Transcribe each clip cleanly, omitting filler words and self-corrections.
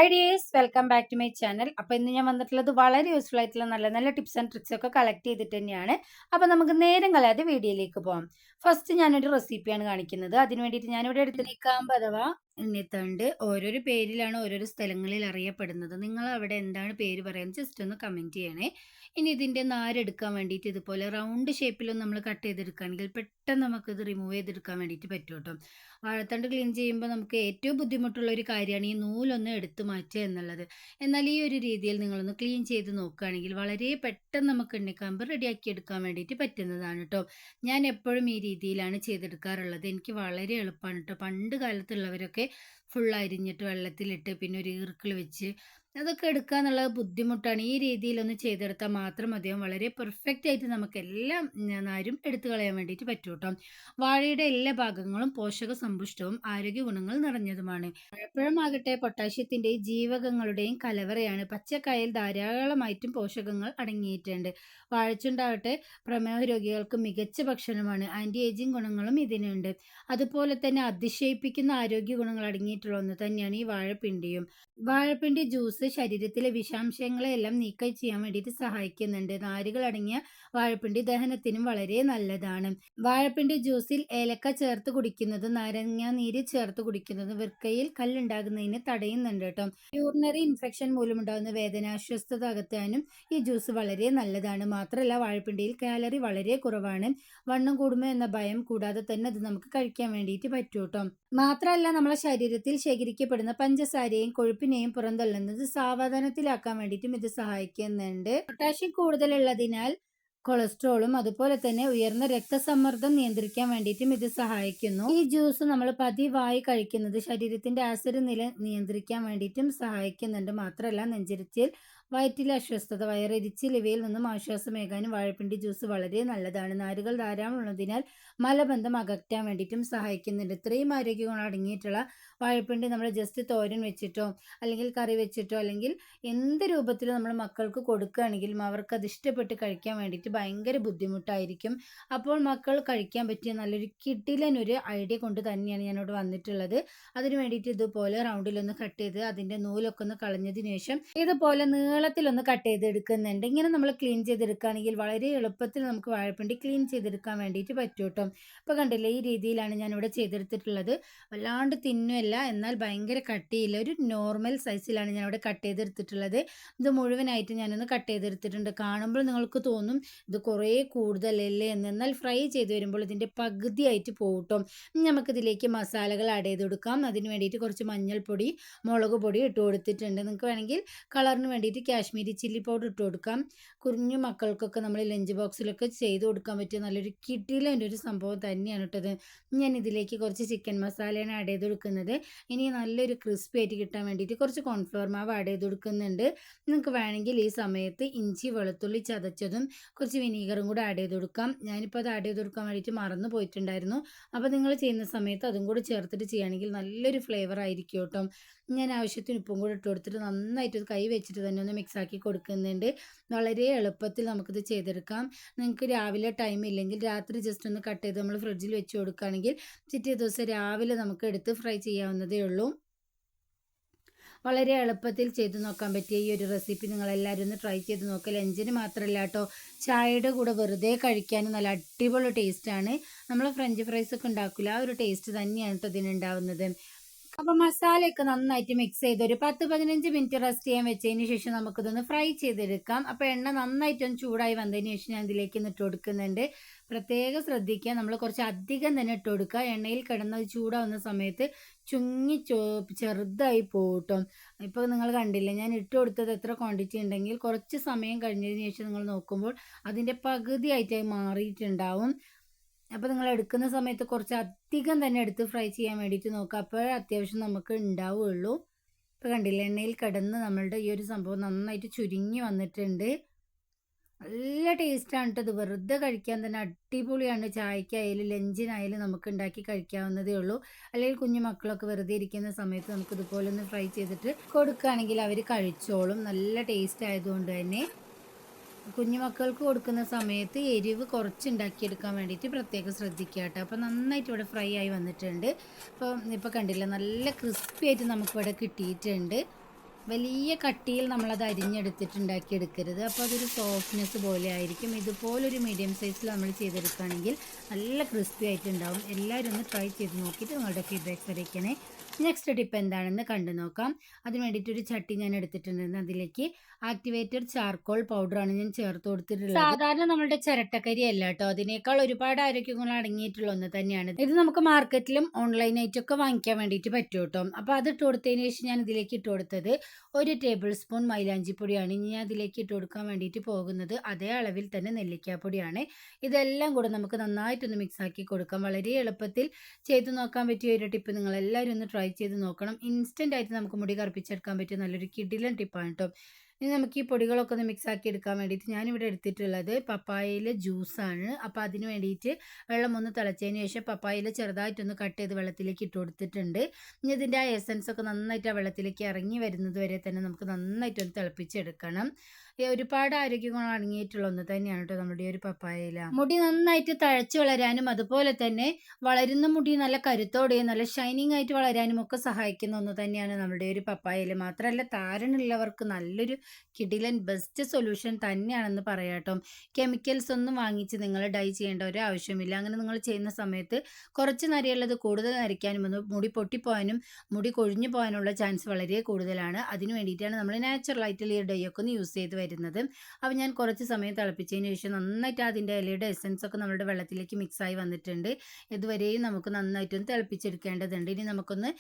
Hi dears, welcome back to my channel. അപ്പോൾ ഇന്ന് ഞാൻ വന്നിട്ടുള്ളത് വളരെ യൂസ്ഫുൾ ആയിട്ടുള്ള നല്ല നല്ല ടിപ്സ് ആൻഡ് ട്രിക്സ് ഒക്കെ കളക്ട് ചെയ്തിട്ട് തന്നെയാണ്. അപ്പോൾ നമുക്ക് നേരം കളയാതെ വീഡിയോയിലേക്ക് പോകാം. ഫസ്റ്റ് ഞാനൊരു റെസിപ്പിയാണ് കാണിക്കുന്നത്. അതിന് വേണ്ടിയിട്ട് ഞാനിവിടെ എടുത്തിരിക്കാമ്പ് അഥവാ എണ്ണിത്തണ്ട് ഓരോരോ പേരിലാണ് ഓരോരോ സ്ഥലങ്ങളിൽ അറിയപ്പെടുന്നത്. നിങ്ങൾ അവിടെ എന്താണ് പേര് പറയുന്നത് ജസ്റ്റ് ഒന്ന് കമൻറ്റ് ചെയ്യണേ. ഇനി ഇതിൻ്റെ നാരെടുക്കാൻ വേണ്ടിയിട്ട് ഇതുപോലെ റൗണ്ട് ഷേപ്പിലൊന്നും നമ്മൾ കട്ട് ചെയ്തെടുക്കുകയാണെങ്കിൽ പെട്ടെന്ന് നമുക്കിത് റിമൂവ് ചെയ്തെടുക്കാൻ വേണ്ടിയിട്ട് പറ്റും കേട്ടോ. വാഴത്തണ്ട് ക്ലീൻ ചെയ്യുമ്പോൾ നമുക്ക് ഏറ്റവും ബുദ്ധിമുട്ടുള്ള ഒരു കാര്യമാണ് ഈ നൂലൊന്ന് എടുത്തു മാറ്റുക എന്നുള്ളത്. എന്നാൽ ഈ ഒരു രീതിയിൽ നിങ്ങളൊന്ന് ക്ലീൻ ചെയ്ത് നോക്കുകയാണെങ്കിൽ വളരെ പെട്ടെന്ന് നമുക്ക് എണ്ണക്കാമ്പ് റെഡിയാക്കി എടുക്കാൻ വേണ്ടിയിട്ട് പറ്റുന്നതാണ് കേട്ടോ. ഞാൻ എപ്പോഴും ഈ രീതിയിലാണ് ചെയ്തെടുക്കാറുള്ളത്. എനിക്ക് വളരെ എളുപ്പമാണ് കേട്ടോ. പണ്ട് കാലത്തുള്ളവരൊക്കെ ഫുൾ അരിഞ്ഞിട്ട് വെള്ളത്തിലിട്ട് പിന്നെ ഒരു ഈർക്കിൾ വെച്ച് അതൊക്കെ എടുക്കുക എന്നുള്ളത് ബുദ്ധിമുട്ടാണ്. ഈ രീതിയിലൊന്ന് ചെയ്തെടുത്താൽ മാത്രം മതിയാവും. വളരെ പെർഫെക്റ്റ് ആയിട്ട് നമുക്ക് എല്ലാം നാരും എടുത്തു കളയാൻ വേണ്ടിയിട്ട് പറ്റും കേട്ടോ. വാഴയുടെ എല്ലാ ഭാഗങ്ങളും പോഷക സമ്പുഷ്ടവും ആരോഗ്യ ഗുണങ്ങൾ നിറഞ്ഞതുമാണ്. വാഴപ്പഴമാകട്ടെ പൊട്ടാഷ്യത്തിൻ്റെയും ജീവകങ്ങളുടെയും കലവറയാണ്. പച്ചക്കായയിൽ ധാരാളമായിട്ടും പോഷകങ്ങൾ അടങ്ങിയിട്ടുണ്ട്. വാഴച്ചുണ്ടാകട്ടെ പ്രമേഹ രോഗികൾക്ക് മികച്ച ഭക്ഷണമാണ്. ആൻറ്റി ഏജിങ് ഗുണങ്ങളും ഇതിനുണ്ട്. അതുപോലെ തന്നെ അതിശയിപ്പിക്കുന്ന ആരോഗ്യ ഗുണങ്ങൾ അടങ്ങിയിട്ടുള്ള ഒന്ന് തന്നെയാണ് ഈ വാഴപ്പിണ്ടിയും. വാഴപ്പിണ്ടി ജ്യൂസ് ശരീരത്തിലെ വിഷാംശങ്ങളെല്ലാം നീക്കം ചെയ്യാൻ വേണ്ടിയിട്ട് സഹായിക്കുന്നുണ്ട്. നാരുകൾ അടങ്ങിയ വാഴപ്പിണ്ടി ദഹനത്തിനും വളരെ നല്ലതാണ്. വാഴപ്പിണ്ടി ജ്യൂസിൽ ഏലക്ക ചേർത്ത് കുടിക്കുന്നതും നാരങ്ങ നീര് ചേർത്ത് കുടിക്കുന്നതും വൃക്കയിൽ കല്ലുണ്ടാകുന്നതിന് തടയുന്നുണ്ട് കേട്ടോ. യൂറിനറി ഇൻഫെക്ഷൻ മൂലമുണ്ടാകുന്ന വേദനാശ്വസ്തത അകറ്റാനും ഈ ജ്യൂസ് വളരെ നല്ലതാണ്. മാത്രമല്ല വാഴപ്പിണ്ടിയിൽ കാലറി വളരെ കുറവാണ്. വണ്ണം കൂടുമോ എന്ന ഭയം കൂടാതെ തന്നെ അത് നമുക്ക് കഴിക്കാൻ വേണ്ടിയിട്ട് പറ്റും കേട്ടോ. മാത്രമല്ല നമ്മളെ ശരീരത്തിൽ ശേഖരിക്കപ്പെടുന്ന പഞ്ചസാരയും കൊഴുപ്പിനെയും പുറന്തള്ളുന്നത് സാവധാനത്തിലാക്കാൻ വേണ്ടിയിട്ടും ഇത് സഹായിക്കുന്നുണ്ട്. പൊട്ടാഷ്യം കൂടുതലുള്ളതിനാൽ കൊളസ്ട്രോളും അതുപോലെ തന്നെ ഉയർന്ന രക്തസമ്മർദ്ദം നിയന്ത്രിക്കാൻ വേണ്ടിയിട്ടും ഇത് സഹായിക്കുന്നു. ഈ ജ്യൂസ് നമ്മൾ പതിവായി കഴിക്കുന്നത് ശരീരത്തിന്റെ ആസിഡ് നില നിയന്ത്രിക്കാൻ വേണ്ടിയിട്ടും സഹായിക്കുന്നുണ്ട്. മാത്രമല്ല നെഞ്ചിരിച്ചിൽ, വയറ്റിലെ അസ്വസ്ഥത, വയറെരിച്ചിൽ ഇവയിൽ നിന്നും ആശ്വാസമേകാനും വാഴപ്പിണ്ടി ജ്യൂസ് വളരെ നല്ലതാണ്. നാരുകൾ ധാരാളം ഉള്ളതിനാൽ മലബന്ധം അകറ്റാൻ വേണ്ടിയിട്ടും സഹായിക്കുന്നുണ്ട്. ഇത്രയും ആരോഗ്യ ഗുണം അടങ്ങിയിട്ടുള്ള വാഴപ്പിണ്ടി നമ്മൾ ജസ്റ്റ് തോരൻ വെച്ചിട്ടോ അല്ലെങ്കിൽ കറി വെച്ചിട്ടോ അല്ലെങ്കിൽ എന്ത് രൂപത്തിലും നമ്മൾ മക്കൾക്ക് കൊടുക്കുകയാണെങ്കിലും അവർക്ക് അത് ഇഷ്ടപ്പെട്ട് കഴിക്കാൻ വേണ്ടിയിട്ട് ഭയങ്കര ബുദ്ധിമുട്ടായിരിക്കും. അപ്പോൾ മക്കൾ കഴിക്കാൻ പറ്റിയ നല്ലൊരു കിടിലനൊരു ഐഡിയ കൊണ്ട് തന്നെയാണ് ഞാനിവിടെ വന്നിട്ടുള്ളത്. അതിന് വേണ്ടിയിട്ട് ഇതുപോലെ റൗണ്ടിലൊന്ന് കട്ട് ചെയ്ത് അതിൻ്റെ നൂലൊക്കെ ഒന്ന് കളഞ്ഞതിന് ശേഷം ഇതുപോലെ നീളത്തിലൊന്ന് കട്ട് ചെയ്തെടുക്കുന്നുണ്ട്. ഇങ്ങനെ നമ്മൾ ക്ലീൻ ചെയ്തെടുക്കുകയാണെങ്കിൽ വളരെ എളുപ്പത്തിൽ നമുക്ക് വാഴപ്പിണ്ടി ക്ലീൻ ചെയ്തെടുക്കാൻ വേണ്ടിയിട്ട് പറ്റും കേട്ടോ. ഇപ്പോൾ കണ്ടില്ലേ, ഈ രീതിയിലാണ് ഞാനിവിടെ ചെയ്തെടുത്തിട്ടുള്ളത്. വല്ലാണ്ട് തിന്നുമല്ല, എന്നാൽ ഭയങ്കര കട്ടിയില്ല, ഒരു നോർമൽ സൈസിലാണ് ഞാനിവിടെ കട്ട് ചെയ്തെടുത്തിട്ടുള്ളത്. ഇത് മുഴുവനായിട്ട് ഞാനൊന്ന് കട്ട് ചെയ്തെടുത്തിട്ടുണ്ട്. കാണുമ്പോൾ നിങ്ങൾക്ക് തോന്നും ഇത് കുറേ കൂടുതലല്ലേ എന്ന്. എന്നാൽ ഫ്രൈ ചെയ്ത് വരുമ്പോൾ ഇതിൻ്റെ പകുതിയായിട്ട് പോകട്ടോ. നമുക്കിതിലേക്ക് മസാലകൾ ആഡ് ചെയ്ത് കൊടുക്കാം. അതിന് വേണ്ടിയിട്ട് കുറച്ച് മഞ്ഞൾപ്പൊടി, മുളക് പൊടി ഇട്ട് കൊടുത്തിട്ടുണ്ട്. നിങ്ങൾക്ക് വേണമെങ്കിൽ കളറിന് വേണ്ടിയിട്ട് കാശ്മീരി ചില്ലി പൗഡർ ഇട്ട് കൊടുക്കാം. കുഞ്ഞു മക്കൾക്കൊക്കെ നമ്മൾ ലഞ്ച് ബോക്സിലൊക്കെ ചെയ്ത് കൊടുക്കാൻ പറ്റിയ നല്ലൊരു കിടിലൻ്റെ ഒരു സംഭവം തന്നെയാണ് ഇട്ടത്. ഞാൻ ഇതിലേക്ക് കുറച്ച് ചിക്കൻ മസാലയാണ് ആഡ് ചെയ്ത് കൊടുക്കുന്നത്. ഇനി നല്ലൊരു ക്രിസ്പി ആയിട്ട് കിട്ടാൻ വേണ്ടിയിട്ട് കുറച്ച് കോൺഫ്ലവർ മാവ് ആഡ് ചെയ്ത് കൊടുക്കുന്നുണ്ട്. നിങ്ങൾക്ക് വേണമെങ്കിൽ ഈ സമയത്ത് ഇഞ്ചി വെളുത്തുള്ളി ചതച്ചതും കുറച്ച് വിനീഗറും കൂടെ ആഡ് ചെയ്ത് കൊടുക്കാം. ഞാനിപ്പോൾ അത് ആഡ് ചെയ്ത് കൊടുക്കാൻ വേണ്ടിയിട്ട് മറന്നു പോയിട്ടുണ്ടായിരുന്നു. അപ്പോൾ നിങ്ങൾ ചെയ്യുന്ന സമയത്ത് അതും കൂടി ചേർത്തിട്ട് ചെയ്യുകയാണെങ്കിൽ നല്ലൊരു ഫ്ലേവർ ആയിരിക്കും കേട്ടോ. ഞാൻ ആവശ്യത്തിന് ഉപ്പും കൂടി ഇട്ട് കൊടുത്തിട്ട് നന്നായിട്ട് കൈ വെച്ചിട്ട് തന്നെ ഒന്ന് മിക്സാക്കി കൊടുക്കുന്നുണ്ട്. വളരെ എളുപ്പത്തിൽ നമുക്കിത് ചെയ്തെടുക്കാം. നിങ്ങൾക്ക് രാവിലെ ടൈം ഇല്ലെങ്കിൽ രാത്രി ജസ്റ്റ് ഒന്ന് കട്ട് ചെയ്ത് നമ്മൾ ഫ്രിഡ്ജിൽ വെച്ച് കൊടുക്കുകയാണെങ്കിൽ പിറ്റേ ദിവസം രാവിലെ നമുക്ക് എടുത്ത് ഫ്രൈ ചെയ്യാവുന്നതേ ഉള്ളൂ. വളരെ എളുപ്പത്തിൽ ചെയ്ത് നോക്കാൻ പറ്റിയ ഈ ഒരു റെസിപ്പി നിങ്ങളെല്ലാവരും ഒന്ന് ട്രൈ ചെയ്ത് നോക്കുക. ലഞ്ചിന് മാത്രമല്ല കേട്ടോ, ചായയുടെ കൂടെ വെറുതെ കഴിക്കാനും നല്ല അടിപൊളി ടേസ്റ്റാണ്. നമ്മൾ ഫ്രഞ്ച് ഫ്രൈസ് ഒക്കെ ഉണ്ടാക്കില്ല, ആ ഒരു ടേസ്റ്റ് തന്നെയാണ് കേട്ടോ ഇതിനുണ്ടാവുന്നത്. അപ്പോൾ മസാലയൊക്കെ നന്നായിട്ട് മിക്സ് ചെയ്ത് ഒരു 10-15 മിനിറ്റ് റെസ്റ്റ് ചെയ്യാൻ വെച്ചതിന് ശേഷം നമുക്കിതൊന്ന് ഫ്രൈ ചെയ്തെടുക്കാം. അപ്പോൾ എണ്ണ നന്നായിട്ടൊന്ന് ചൂടായി വന്നതിന് ശേഷം ഞാൻ ഇതിലേക്ക് ഇട്ട് കൊടുക്കുന്നുണ്ട്. പ്രത്യേകം ശ്രദ്ധിക്കുക, നമ്മൾ കുറച്ച് അധികം തന്നെ ഇട്ട് കൊടുക്കുക. എണ്ണയിൽ കിടന്നത് ചൂടാവുന്ന സമയത്ത് ചുങ്ങി ചെറുതായി പോകട്ടോ. ഇപ്പോൾ നിങ്ങൾ കണ്ടില്ലേ, ഞാൻ ഇട്ട് കൊടുത്തത് എത്ര ക്വാണ്ടിറ്റി ഉണ്ടെങ്കിൽ കുറച്ച് സമയം കഴിഞ്ഞതിന് ശേഷം നിങ്ങൾ നോക്കുമ്പോൾ അതിൻ്റെ പകുതിയായിട്ടായി മാറിയിട്ടുണ്ടാവും. അപ്പോൾ നിങ്ങൾ എടുക്കുന്ന സമയത്ത് കുറച്ച് അധികം തന്നെ എടുത്ത് ഫ്രൈ ചെയ്യാൻ വേണ്ടിയിട്ട് നോക്കുക. അപ്പോഴേ അത്യാവശ്യം നമുക്ക് ഉണ്ടാവുകയുള്ളൂ. ഇപ്പോൾ കണ്ടില്ലേ, എണ്ണയിൽ കിടന്ന് നമ്മളുടെ ഈ ഒരു സംഭവം നന്നായിട്ട് ചുരുങ്ങി വന്നിട്ടുണ്ട്. നല്ല ടേസ്റ്റാണ് കേട്ടോ. ഇത് വെറുതെ കഴിക്കാൻ തന്നെ അടിപൊളിയാണ്. ചായക്കായാലും ലഞ്ചിനായാലും നമുക്ക് ഉണ്ടാക്കി കഴിക്കാവുന്നതേ ഉള്ളൂ. അല്ലെങ്കിൽ കുഞ്ഞു മക്കളൊക്കെ വെറുതെ ഇരിക്കുന്ന സമയത്ത് നമുക്ക് ഇതുപോലെ ഒന്ന് ഫ്രൈ ചെയ്തിട്ട് കൊടുക്കുകയാണെങ്കിൽ അവർ കഴിച്ചോളും. നല്ല ടേസ്റ്റ് ആയതുകൊണ്ട് തന്നെ കുഞ്ഞു മക്കൾക്ക് കൊടുക്കുന്ന സമയത്ത് എരിവ് കുറച്ചുണ്ടാക്കിയെടുക്കാൻ വേണ്ടിയിട്ട് പ്രത്യേകം ശ്രദ്ധിക്കുക കേട്ടോ. അപ്പോൾ നന്നായിട്ട് ഇവിടെ ഫ്രൈ ആയി വന്നിട്ടുണ്ട്. ഇപ്പോൾ കണ്ടില്ല, നല്ല ക്രിസ്പി ആയിട്ട് നമുക്കിവിടെ കിട്ടിയിട്ടുണ്ട്. വലിയ കട്ടിയിൽ നമ്മളത് അരിഞ്ഞെടുത്തിട്ടുണ്ടാക്കി എടുക്കരുത്. അപ്പോൾ അതൊരു സോഫ്റ്റ്നെസ് പോലെ ആയിരിക്കും. ഇതുപോലൊരു മീഡിയം സൈസിൽ നമ്മൾ ചെയ്തെടുക്കുകയാണെങ്കിൽ നല്ല ക്രിസ്പി ആയിട്ടുണ്ടാവും. എല്ലാവരും ഒന്ന് ട്രൈ ചെയ്ത് നോക്കിയിട്ട് നിങ്ങളുടെ ഫീഡ്ബാക്ക്സ് അറിയിക്കണേ. നെക്സ്റ്റ് ടിപ്പ് എന്താണെന്ന് കണ്ടു നോക്കാം. അതിന് വേണ്ടിയിട്ടൊരു ചട്ടി ഞാൻ എടുത്തിട്ടുണ്ടായിരുന്നു. അതിലേക്ക് ആക്ടിവേറ്റഡ് ചാർക്കോൾ പൗഡറാണ് ഞാൻ ചേർത്ത് കൊടുത്തിട്ടുള്ളത്. സാധാരണ നമ്മളുടെ ചിരട്ടക്കരി അല്ല കേട്ടോ, അതിനേക്കാൾ ഒരുപാട് ആരോഗ്യങ്ങൾ അടങ്ങിയിട്ടുള്ള ഒന്ന് തന്നെയാണ് ഇത്. നമുക്ക് മാർക്കറ്റിലും ഓൺലൈനായിട്ടൊക്കെ വാങ്ങിക്കാൻ വേണ്ടിയിട്ട് പറ്റും കേട്ടോ. അപ്പോൾ അത് ഇട്ട് കൊടുത്തതിന് ശേഷം ഞാൻ ഇതിലേക്ക് ഇട്ട് കൊടുത്തത് 1 ടേബിൾ സ്പൂൺ മൈലാഞ്ചിപ്പൊടിയാണ്. ഇനി ഞാൻ അതിലേക്ക് ഇട്ട് കൊടുക്കാൻ വേണ്ടിയിട്ട് പോകുന്നത് അതേ അളവിൽ തന്നെ നെല്ലിക്കാപ്പൊടിയാണ്. ഇതെല്ലാം കൂടെ നമുക്ക് നന്നായിട്ടൊന്ന് മിക്സ് ആക്കി കൊടുക്കാം. വളരെ എളുപ്പത്തിൽ ചെയ്ത് നോക്കാൻ പറ്റിയ ഒരു ടിപ്പ് നിങ്ങൾ എല്ലാവരും ഒന്ന് ട്രൈ ചെയ്ത് നോക്കണം. ഇൻസ്റ്റൻ്റ് ആയിട്ട് നമുക്ക് മുടി കറുപ്പിച്ചെടുക്കാൻ പറ്റിയ നല്ലൊരു കിടിലൻ ടിപ്പാണ് കേട്ടോ. ഇനി നമുക്ക് ഈ പൊടികളൊക്കെ ഒന്ന് മിക്സ് ആക്കി എടുക്കാൻ വേണ്ടിയിട്ട് ഞാനിവിടെ എടുത്തിട്ടുള്ളത് പപ്പായയിലെ ജ്യൂസാണ്. അപ്പോൾ അതിന് വേണ്ടിയിട്ട് വെള്ളം ഒന്ന് തിളച്ചതിന് ശേഷം പപ്പായയിൽ ചെറുതായിട്ടൊന്ന് കട്ട് ചെയ്ത് വെള്ളത്തിലേക്ക് ഇട്ട് കൊടുത്തിട്ടുണ്ട്. ഇനി ഇതിൻ്റെ ആ എസൻസ് ഒക്കെ നന്നായിട്ട് ആ വെള്ളത്തിലേക്ക് ഇറങ്ങി വരുന്നത് വരെ തന്നെ നമുക്ക് നന്നായിട്ടൊന്ന് തിളപ്പിച്ചെടുക്കണം. ഒരുപാട് ആരോഗ്യങ്ങൾ അടങ്ങിയിട്ടുള്ള ഒന്ന് തന്നെയാണ് കേട്ടോ നമ്മുടെ ഈ ഒരു പപ്പായയില. മുടി നന്നായിട്ട് തഴച്ച് വളരാനും അതുപോലെ തന്നെ വളരുന്ന മുടി നല്ല കരുത്തോടെയും നല്ല ഷൈനിങ് ആയിട്ട് വളരാനും ഒക്കെ സഹായിക്കുന്ന ഒന്ന് തന്നെയാണ് നമ്മുടെ ഒരു പപ്പായയില. മാത്രമല്ല താരനുള്ളവർക്ക് നല്ലൊരു കിടിലൻ ബെസ്റ്റ് സൊല്യൂഷൻ തന്നെയാണെന്ന് പറയാം കേട്ടോ. കെമിക്കൽസ് ഒന്നും വാങ്ങിച്ച് നിങ്ങൾ ഡൈ ചെയ്യേണ്ട ഒരു ആവശ്യമില്ല. അങ്ങനെ നിങ്ങൾ ചെയ്യുന്ന സമയത്ത് കുറച്ച് നരയുള്ളത് കൂടുതൽ നരയ്ക്കാനും മുടി പൊട്ടിപ്പോകാനും മുടി കൊഴിഞ്ഞു പോകാനുള്ള ചാൻസ് വളരെ കൂടുതലാണ്. അതിന് വേണ്ടിയിട്ടാണ് നമ്മൾ നാച്ചുറലായിട്ടുള്ള ഈ ഡൈ ഒക്കെ ഒന്ന് യൂസ് ചെയ്ത് വരുന്നത്. അപ്പോൾ ഞാൻ കുറച്ച് സമയം തിളപ്പിച്ചതിന് ശേഷം നന്നായിട്ട് അതിൻ്റെ ഇലയുടെ എസൻസ് ഒക്കെ നമ്മുടെ വെള്ളത്തിലേക്ക് മിക്സായി വന്നിട്ടുണ്ട്. ഇതുവരെയും നമുക്ക് നന്നായിട്ടൊന്ന് തിളപ്പിച്ചെടുക്കേണ്ടതുണ്ട്. ഇനി നമുക്കൊന്ന്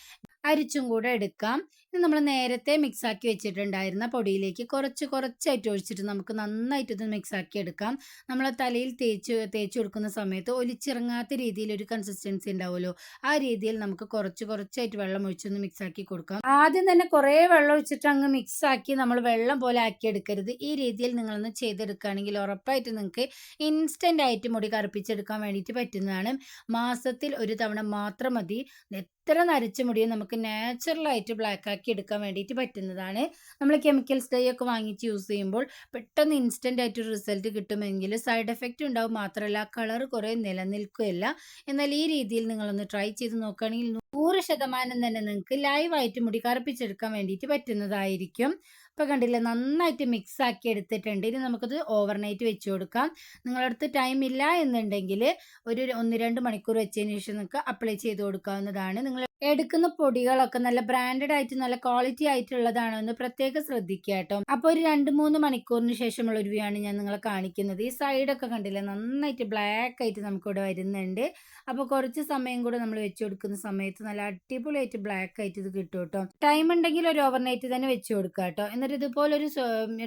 അരിച്ചും കൂടെ എടുക്കാം. ഇത് നമ്മൾ നേരത്തെ മിക്സാക്കി വെച്ചിട്ടുണ്ടായിരുന്ന പൊടിയിലേക്ക് കുറച്ചായിട്ട് ഒഴിച്ചിട്ട് നമുക്ക് നന്നായിട്ട് ഇത് മിക്സാക്കി എടുക്കാം. നമ്മൾ തലയിൽ തേച്ച് കൊടുക്കുന്ന സമയത്ത് ഒലിച്ചിറങ്ങാത്ത രീതിയിൽ ഒരു കൺസിസ്റ്റൻസി ഉണ്ടാവുമല്ലോ, ആ രീതിയിൽ നമുക്ക് കുറച്ചായിട്ട് വെള്ളം ഒഴിച്ചൊന്ന് മിക്സാക്കി കൊടുക്കാം. ആദ്യം തന്നെ കുറേ വെള്ളം ഒഴിച്ചിട്ട് അങ്ങ് മിക്സാക്കി നമ്മൾ വെള്ളം പോലെ ആക്കി എടുക്കരുത്. ഈ രീതിയിൽ നിങ്ങളൊന്ന് ചെയ്തെടുക്കുകയാണെങ്കിൽ ഉറപ്പായിട്ട് നിങ്ങൾക്ക് ഇൻസ്റ്റൻ്റ് ആയിട്ട് മുടി കറുപ്പിച്ചെടുക്കാൻ വേണ്ടിയിട്ട് പറ്റുന്നതാണ്. മാസത്തിൽ ഒരു തവണ മാത്രം മതി. എത്ര നരച്ച മുടിയും നമുക്ക് നാച്ചുറലായിട്ട് ബ്ലാക്ക് ആക്കി എടുക്കാൻ വേണ്ടിയിട്ട് പറ്റുന്നതാണ്. നമ്മൾ കെമിക്കൽസ് ഡൈ ഒക്കെ വാങ്ങിച്ച് യൂസ് ചെയ്യുമ്പോൾ പെട്ടെന്ന് ഇൻസ്റ്റൻ്റ് ആയിട്ട് റിസൾട്ട് കിട്ടുമെങ്കിൽ സൈഡ് എഫക്റ്റ് ഉണ്ടാവും. മാത്രമല്ല കളർ കുറേ നിലനിൽക്കുകയില്ല. എന്നാൽ ഈ രീതിയിൽ നിങ്ങളൊന്ന് ട്രൈ ചെയ്ത് നോക്കുകയാണെങ്കിൽ 100% തന്നെ നിങ്ങൾക്ക് ലൈവായിട്ട് മുടി കറുപ്പിച്ചെടുക്കാൻ വേണ്ടിയിട്ട് പറ്റുന്നതായിരിക്കും. ഇപ്പോൾ കണ്ടില്ലേ, നന്നായിട്ട് മിക്സ് ആക്കി എടുത്തിട്ടുണ്ട്. ഇനി നമുക്കത് ഓവർനൈറ്റ് വെച്ച് കൊടുക്കാം. നിങ്ങളടുത്ത് ടൈം ഇല്ല എന്നുണ്ടെങ്കിൽ ഒരു 1-2 മണിക്കൂർ വെച്ചതിന് ശേഷം നിങ്ങൾക്ക് അപ്ലൈ ചെയ്ത് കൊടുക്കാവുന്നതാണ്. നിങ്ങൾ എടുക്കുന്ന പൊടികളൊക്കെ നല്ല ബ്രാൻഡഡ് ആയിട്ട് നല്ല ക്വാളിറ്റി ആയിട്ടുള്ളതാണോ എന്ന് പ്രത്യേകം ശ്രദ്ധിക്കുക കേട്ടോ. അപ്പോൾ ഒരു 2-3 മണിക്കൂറിന് ശേഷമുള്ള ഒരു വ്യൂ ആണ് ഞാൻ നിങ്ങളെ കാണിക്കുന്നത്. ഈ സൈഡൊക്കെ കണ്ടില്ലേ, നന്നായിട്ട് ബ്ലാക്ക് ആയിട്ട് നമുക്കിവിടെ വരുന്നുണ്ട്. അപ്പോൾ കുറച്ച് സമയം കൂടെ നമ്മൾ വെച്ച് കൊടുക്കുന്ന സമയത്ത് നല്ല അടിപൊളിയായിട്ട് ബ്ലാക്ക് ആയിട്ട് ഇത് കിട്ടും കേട്ടോ. ടൈം ഉണ്ടെങ്കിൽ ഒരു ഓവർനൈറ്റ് തന്നെ വെച്ച് കൊടുക്കുക കേട്ടോ. എന്നിട്ട് ഇതുപോലൊരു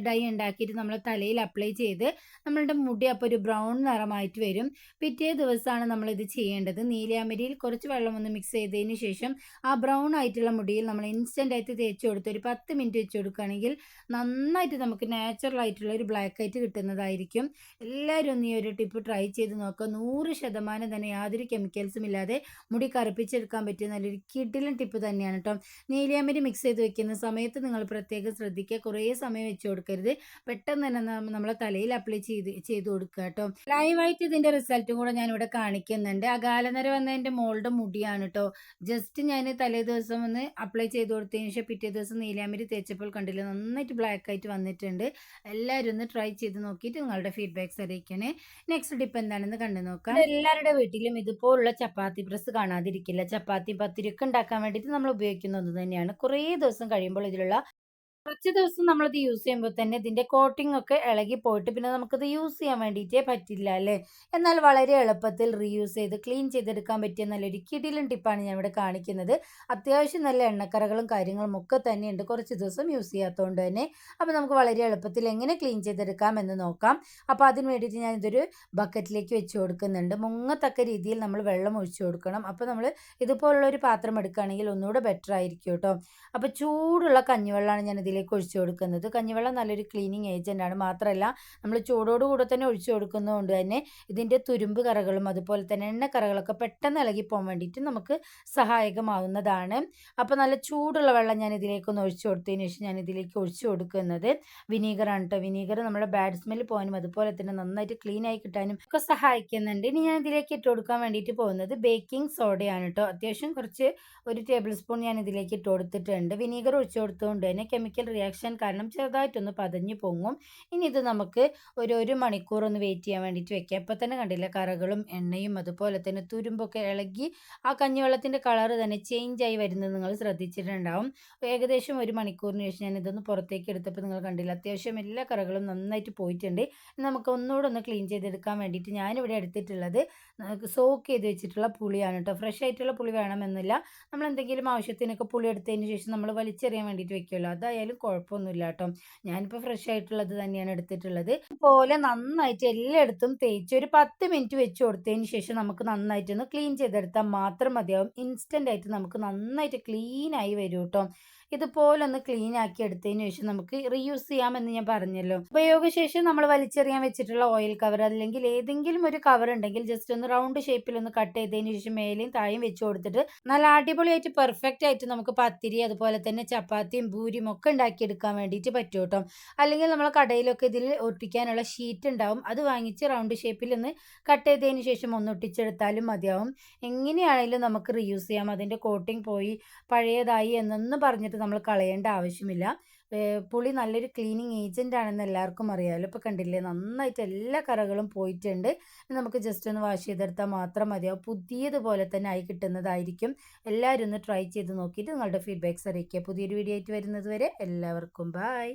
ഡൈ ഉണ്ടാക്കിയിട്ട് നമ്മൾ തലയിൽ അപ്ലൈ ചെയ്ത് നമ്മളുടെ മുടി അപ്പോൾ ഒരു ബ്രൗൺ നിറമായിട്ട് വരും. പിറ്റേ ദിവസമാണ് നമ്മളിത് ചെയ്യേണ്ടത്. നീലയാമരിയിൽ കുറച്ച് വെള്ളം ഒന്ന് മിക്സ് ചെയ്തതിന് ശേഷം ആ ബ്രൗൺ ആയിട്ടുള്ള മുടിയിൽ നമ്മൾ ഇൻസ്റ്റൻ്റ് ആയിട്ട് തേച്ച് കൊടുത്ത് ഒരു 10 മിനിറ്റ് വെച്ച് കൊടുക്കുകയാണെങ്കിൽ നന്നായിട്ട് നമുക്ക് നാച്ചുറൽ ആയിട്ടുള്ള ഒരു ബ്ലാക്ക് ആയിട്ട് കിട്ടുന്നതായിരിക്കും. എല്ലാവരും ഒന്ന് ഈ ഒരു ടിപ്പ് ട്രൈ ചെയ്ത് നോക്കുക. 100% തന്നെ യാതൊരു കെമിക്കൽസും ഇല്ലാതെ മുടി കറുപ്പിച്ചെടുക്കാൻ പറ്റിയ നല്ലൊരു കിടിലൻ ടിപ്പ് തന്നെയാണ് കേട്ടോ. നീലയാമരി മിക്സ് ചെയ്ത് വെക്കുന്ന സമയത്ത് നിങ്ങൾ പ്രത്യേകം ശ്രദ്ധിക്കുക, കുറേ സമയം വെച്ച് കൊടുക്കരുത്. പെട്ടെന്ന് തന്നെ നമ്മളെ തലയിൽ അപ്ലൈ ചെയ്ത് കൊടുക്കുക കേട്ടോ. ലൈവായിട്ട് ഇതിൻ്റെ റിസൾട്ടും കൂടെ ഞാനിവിടെ കാണിക്കുന്നുണ്ട്. അകാലനര വന്നതിൻ്റെ മോളുടെ മുടിയാണ് കേട്ടോ. ജസ്റ്റ് ഞാൻ തലേ ദിവസം ഒന്ന് അപ്ലൈ ചെയ്ത് കൊടുത്തതിന് ശേഷം പിറ്റേ ദിവസം നീലാമ്പരി തേച്ചപ്പോൾ കണ്ടില്ല, നന്നായിട്ട് ബ്ലാക്ക് ആയിട്ട് വന്നിട്ടുണ്ട്. എല്ലാവരും ഒന്ന് ട്രൈ ചെയ്ത് നോക്കിയിട്ട് നിങ്ങളുടെ ഫീഡ്ബാക്ക്സ് അറിയിക്കണേ. നെക്സ്റ്റ് ടിപ്പ് എന്താണെന്ന് കണ്ടു നോക്കാം. എല്ലാവരുടെ വീട്ടിലും ഇതുപോലുള്ള ചപ്പാത്തി പ്രസ് കാണാതിരിക്കില്ല. ചപ്പാത്തി പത്തിരിയൊക്കെ ഉണ്ടാക്കാൻ വേണ്ടിയിട്ട് നമ്മൾ ഉപയോഗിക്കുന്ന ഒന്ന് തന്നെയാണ്. കുറേ ദിവസം കഴിയുമ്പോൾ ഇതിലുള്ള കുറച്ച് ദിവസം നമ്മളിത് യൂസ് ചെയ്യുമ്പോൾ തന്നെ ഇതിൻ്റെ കോട്ടിംഗ് ഒക്കെ ഇളകി പോയിട്ട് പിന്നെ നമുക്കിത് യൂസ് ചെയ്യാൻ വേണ്ടിയിട്ടേ പറ്റില്ല അല്ലേ. എന്നാൽ വളരെ എളുപ്പത്തിൽ റീയൂസ് ചെയ്ത് ക്ലീൻ ചെയ്തെടുക്കാൻ പറ്റിയ നല്ലൊരു കിടിലൻ ടിപ്പാണ് ഞാൻ ഇവിടെ കാണിക്കുന്നത്. അത്യാവശ്യം നല്ല എണ്ണക്കറകളും കാര്യങ്ങളും ഒക്കെ തന്നെയുണ്ട് കുറച്ച് ദിവസം യൂസ് ചെയ്യാത്തതുകൊണ്ട് തന്നെ. അപ്പോൾ നമുക്ക് വളരെ എളുപ്പത്തിൽ എങ്ങനെ ക്ലീൻ ചെയ്തെടുക്കാം എന്ന് നോക്കാം. അപ്പോൾ അതിന് വേണ്ടിയിട്ട് ഞാൻ ഇതൊരു ബക്കറ്റിലേക്ക് വെച്ച് കൊടുക്കുന്നുണ്ട്. മുങ്ങത്തക്ക രീതിയിൽ നമ്മൾ വെള്ളം ഒഴിച്ചു കൊടുക്കണം. അപ്പോൾ നമ്മൾ ഇതുപോലുള്ള ഒരു പാത്രം എടുക്കുകയാണെങ്കിൽ ഒന്നുകൂടെ ബെറ്റർ ആയിരിക്കും കേട്ടോ. അപ്പോൾ ചൂടുള്ള കഞ്ഞിവെള്ളമാണ് ഞാൻ ഇതിലേക്ക് ഒഴിച്ചു കൊടുക്കുന്നത്. കഞ്ഞിവെള്ളം നല്ലൊരു ക്ലീനിങ് ഏജൻ്റാണ്. മാത്രമല്ല നമ്മൾ ചൂടോടുകൂടെ തന്നെ ഒഴിച്ചു കൊടുക്കുന്നതുകൊണ്ട് തന്നെ ഇതിൻ്റെ തുരുമ്പ് കറകളും അതുപോലെ തന്നെ എണ്ണക്കറകളൊക്കെ പെട്ടെന്ന് ഇളകിപ്പോകാൻ വേണ്ടിയിട്ട് നമുക്ക് സഹായകമാവുന്നതാണ്. അപ്പോൾ നല്ല ചൂടുള്ള വെള്ളം ഞാൻ ഇതിലേക്കൊന്ന് ഒഴിച്ചു കൊടുത്തതിന് ശേഷം ഞാൻ ഇതിലേക്ക് ഒഴിച്ചു കൊടുക്കുന്നത് വിനീഗറാണ് കേട്ടോ. വിനീഗർ നമ്മുടെ ബാഡ് സ്മെല്ല് പോകാനും അതുപോലെ തന്നെ നന്നായിട്ട് ക്ലീൻ ആയി കിട്ടാനും ഒക്കെ സഹായിക്കുന്നുണ്ട്. ഇനി ഞാൻ ഇതിലേക്ക് ഇട്ട് കൊടുക്കാൻ വേണ്ടിയിട്ട് പോകുന്നത് ബേക്കിംഗ് സോഡയാണ് കേട്ടോ. അത്യാവശ്യം കുറച്ച് 1 ടേബിൾ സ്പൂൺ ഞാൻ ഇതിലേക്ക് ഇട്ട് കൊടുത്തിട്ടുണ്ട്. വിനീഗർ ഒഴിച്ചു കൊടുത്തുകൊണ്ട് തന്നെ കെമിക്കൽ കെമിക്കൽ റിയാക്ഷൻ കാരണം ചെറുതായിട്ടൊന്ന് പതഞ്ഞു പൊങ്ങും. ഇനി ഇത് നമുക്ക് ഒരു മണിക്കൂർ ഒന്ന് വെയിറ്റ് ചെയ്യാൻ വേണ്ടിയിട്ട് വെക്കാം. ഇപ്പോൾ തന്നെ കണ്ടില്ല കറകളും എണ്ണയും അതുപോലെ തന്നെ തുരുമ്പൊക്കെ ഇളകി ആ കഞ്ഞിവെള്ളത്തിൻ്റെ കളറ് തന്നെ ചേഞ്ചായി വരുന്നത് നിങ്ങൾ ശ്രദ്ധിച്ചിട്ടുണ്ടാവും. ഏകദേശം 1 മണിക്കൂറിന് ശേഷം ഞാൻ ഇതൊന്ന് പുറത്തേക്ക് എടുത്തപ്പോൾ നിങ്ങൾ കണ്ടില്ല അത്യാവശ്യം എല്ലാ കറകളും നന്നായിട്ട് പോയിട്ടുണ്ട്. നമുക്ക് ഒന്നുകൂടെ ഒന്ന് ക്ലീൻ ചെയ്തെടുക്കാൻ വേണ്ടിയിട്ട് ഞാനിവിടെ എടുത്തിട്ടുള്ളത് സോക്ക് ചെയ്ത് വെച്ചിട്ടുള്ള പുളിയാണ് കേട്ടോ. ഫ്രഷ് ആയിട്ടുള്ള പുളി വേണമെന്നില്ല. നമ്മൾ എന്തെങ്കിലും ആവശ്യത്തിനൊക്കെ പുളി എടുത്തതിന് ശേഷം നമ്മൾ വലിച്ചെറിയാൻ വേണ്ടിയിട്ട് വെക്കുമല്ലോ, അതായാലും കുഴപ്പമൊന്നുമില്ല കേട്ടോ. ഞാനിപ്പോൾ ഫ്രഷ് ആയിട്ടുള്ളത് തന്നെയാണ് എടുത്തിട്ടുള്ളത്. അതുപോലെ നന്നായിട്ട് എല്ലായിടത്തും തേച്ച് ഒരു 10 മിനിറ്റ് വെച്ച് കൊടുത്തതിന് ശേഷം നമുക്ക് നന്നായിട്ടൊന്ന് ക്ലീൻ ചെയ്തെടുത്താൽ മാത്രം മതിയാവും. ഇൻസ്റ്റൻ്റ് ആയിട്ട് നമുക്ക് നന്നായിട്ട് ക്ലീനായി വരും കേട്ടോ. ഇതുപോലെ ഒന്ന് ക്ലീൻ ആക്കി എടുത്തതിന് ശേഷം നമുക്ക് റീയൂസ് ചെയ്യാമെന്ന് ഞാൻ പറഞ്ഞല്ലോ. ഉപയോഗശേഷം നമ്മൾ വലിച്ചെറിയാൻ വെച്ചിട്ടുള്ള ഓയിൽ കവർ അല്ലെങ്കിൽ ഏതെങ്കിലും ഒരു കവർ ഉണ്ടെങ്കിൽ ജസ്റ്റ് ഒന്ന് റൗണ്ട് ഷേപ്പിൽ ഒന്ന് കട്ട് ചെയ്തതിന് ശേഷം മേലെയും താഴെയും വെച്ച് കൊടുത്തിട്ട് നല്ല അടിപൊളിയായിട്ട് പെർഫെക്റ്റ് ആയിട്ട് നമുക്ക് പത്തിരി അതുപോലെ തന്നെ ചപ്പാത്തിയും പൂരിയും ഒക്കെ ഉണ്ടാക്കിയെടുക്കാൻ വേണ്ടിയിട്ട് പറ്റും കേട്ടോ. അല്ലെങ്കിൽ നമ്മൾ കടയിലൊക്കെ ഇതിൽ ഒട്ടിക്കാനുള്ള ഷീറ്റ് ഉണ്ടാവും, അത് വാങ്ങിച്ച് റൗണ്ട് ഷേപ്പിൽ ഒന്ന് കട്ട് ചെയ്തതിന് ശേഷം ഒന്ന് ഒട്ടിച്ചെടുത്താലും മതിയാവും. എങ്ങനെയാണെങ്കിലും നമുക്ക് റീയൂസ് ചെയ്യാം. അതിൻ്റെ കോട്ടിങ് പോയി പഴയതായി എന്നൊന്നും പറഞ്ഞിട്ട് നമ്മൾ കളയേണ്ട ആവശ്യമില്ല. പുളി നല്ലൊരു ക്ലീനിങ് ഏജൻ്റ് ആണെന്ന് എല്ലാവർക്കും അറിയാമല്ലോ. ഇപ്പോൾ കണ്ടില്ലേ നന്നായിട്ട് എല്ലാ കറകളും പോയിട്ടുണ്ട്. നമുക്ക് ജസ്റ്റ് ഒന്ന് വാഷ് ചെയ്തെടുത്താൽ മാത്രം മതിയാവും. പുതിയതുപോലെ തന്നെ ആയി കിട്ടുന്നതായിരിക്കും. എല്ലാവരും ഒന്ന് ട്രൈ ചെയ്ത് നോക്കിയിട്ട് നിങ്ങളുടെ ഫീഡ്ബാക്ക്സ് അറിയിക്കുക. പുതിയൊരു വീഡിയോ ആയിട്ട് വരുന്നത് വരെ എല്ലാവർക്കും ബൈ.